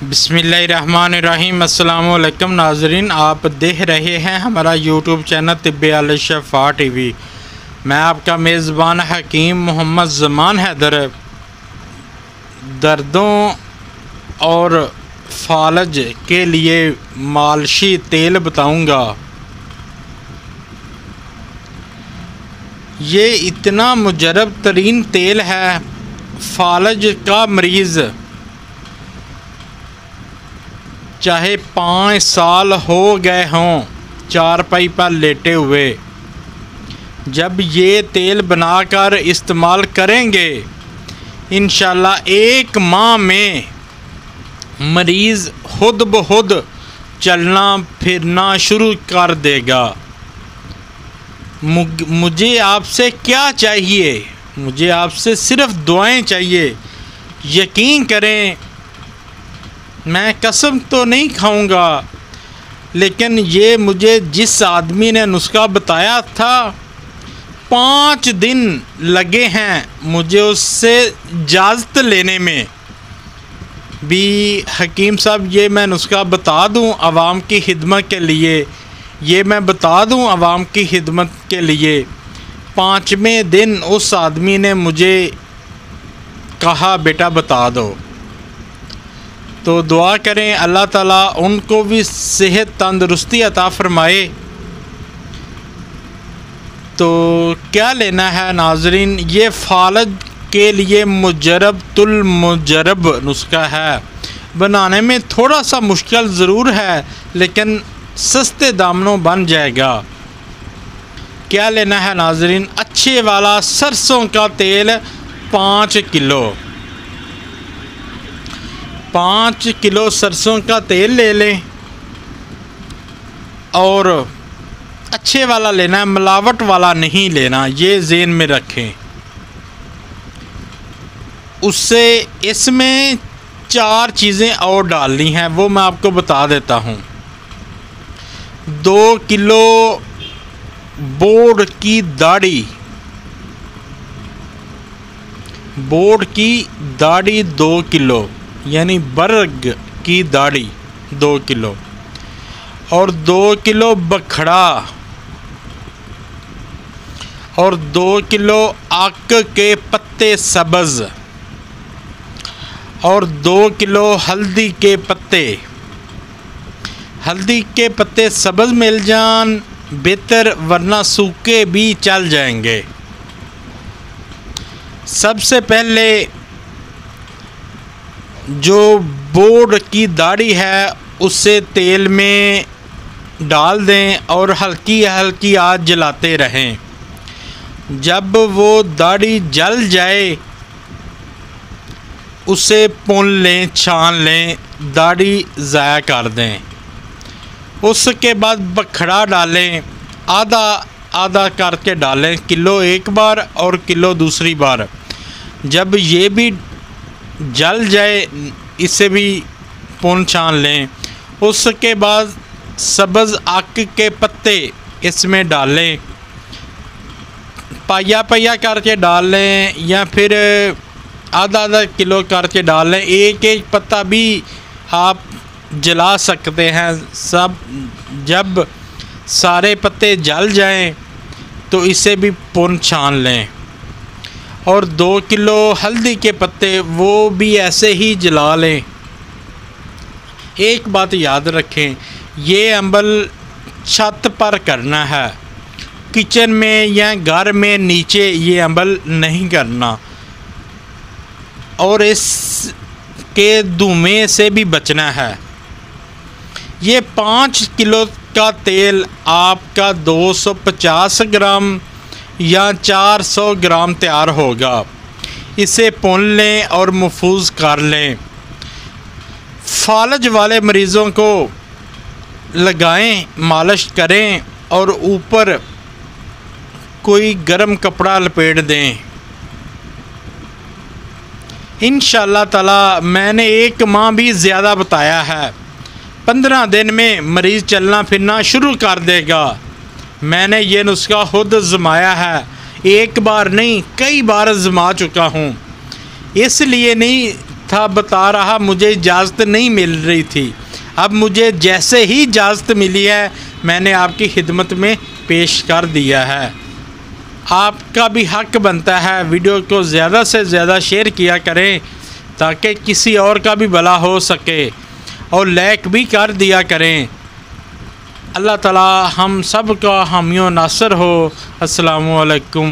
बिस्मिल्लाहिर्रहमानिर्रहीम। अस्सलामुअलैकुम नाज़रीन, आप देख रहे हैं हमारा यूट्यूब चैनल तिब्बे अल शफ़ा टीवी। मैं आपका मेज़बान हकीम मोहम्मद ज़मान हैदर दर्दों और फालज के लिए मालिशी तेल बताऊंगा। ये इतना मुजरब तरीन तेल है, फालज का मरीज़ चाहे 5 साल हो गए हों चारपाई पर लेटे हुए, जब ये तेल बनाकर इस्तेमाल करेंगे इंशाल्लाह 1 माह में मरीज़ खुद ब खुद चलना फिरना शुरू कर देगा। मुझे आपसे क्या चाहिए? मुझे आपसे सिर्फ़ दुआएं चाहिए। यकीन करें, मैं कसम तो नहीं खाऊंगा, लेकिन ये मुझे जिस आदमी ने नुस्खा बताया था 5 दिन लगे हैं मुझे उससे इजाज़त लेने में भी। हकीम साहब, ये मैं नुस्खा बता दूं आवाम की खिदमत के लिए, ये मैं बता दूं आवाम की खिदमत के लिए। 5वें दिन उस आदमी ने मुझे कहा, बेटा बता दो। तो दुआ करें अल्लाह ताला उनको भी सेहत तंदुरुस्ती अता फ़रमाए। तो क्या लेना है नाजरीन, ये फालज के लिए मुजरब तुल मुजरब नुस्खा है। बनाने में थोड़ा सा मुश्किल ज़रूर है, लेकिन सस्ते दामों बन जाएगा। क्या लेना है नाजरीन, अच्छे वाला सरसों का तेल 5 किलो। 5 किलो सरसों का तेल ले लें और अच्छे वाला लेना है, मिलावट वाला नहीं लेना, ये ज़हन में रखें। उससे इसमें 4 चीज़ें और डालनी हैं, वो मैं आपको बता देता हूँ। 2 किलो बोर्ड की दाढ़ी, बोर्ड की दाढ़ी 2 किलो, यानी बर्ग की दाढ़ी 2 किलो, और 2 किलो बखड़ा, और 2 किलो आक के पत्ते सब्ज़, और 2 किलो हल्दी के पत्ते। हल्दी के पत्ते सब्ज़ मिल जान बेहतर, वरना सूखे भी चल जाएंगे। सबसे पहले जो बोर्ड की दाढ़ी है उसे तेल में डाल दें और हल्की हल्की आंच जलाते रहें। जब वो दाढ़ी जल जाए उसे पुन लें, छान लें, दाढ़ी ज़ाया कर दें। उसके बाद बखड़ा डालें, आधा आधा करके डालें, किलो एक बार और किलो दूसरी बार। जब ये भी जल जाए इसे भी पुन छान लें। उसके बाद सब्ज़ आक के पत्ते इसमें डालें, पाया पाया करके डाल लें या फिर आधा आधा किलो करके डाल लें। एक एक पत्ता भी आप जला सकते हैं। सब जब सारे पत्ते जल जाएं तो इसे भी पुन छान लें। और 2 किलो हल्दी के पत्ते वो भी ऐसे ही जला लें। एक बात याद रखें, ये अमल छत पर करना है, किचन में या घर में नीचे ये अमल नहीं करना, और इसके धुएं से भी बचना है। ये 5 किलो का तेल आपका 250 ग्राम या 400 ग्राम तैयार होगा। इसे पुन लें और महफूज कर लें। फालज वाले मरीज़ों को लगाएं, मालिश करें और ऊपर कोई गर्म कपड़ा लपेट दें। इंशाअल्लाह ताला मैंने 1 माह भी ज़्यादा बताया है। 15 दिन में मरीज़ चलना फिरना शुरू कर देगा। मैंने ये नुस्खा खुद आज़माया है, 1 बार नहीं कई बार आज़मा चुका हूँ। इसलिए नहीं था बता रहा मुझे इजाज़त नहीं मिल रही थी। अब मुझे जैसे ही इजाज़त मिली है मैंने आपकी खिदमत में पेश कर दिया है। आपका भी हक बनता है, वीडियो को ज़्यादा से ज़्यादा शेयर किया करें ताकि किसी और का भी भला हो सके, और लाइक भी कर दिया करें। अल्लाह ताला हम सब का हामी नासर हो। अस्सलामु अलैकुम।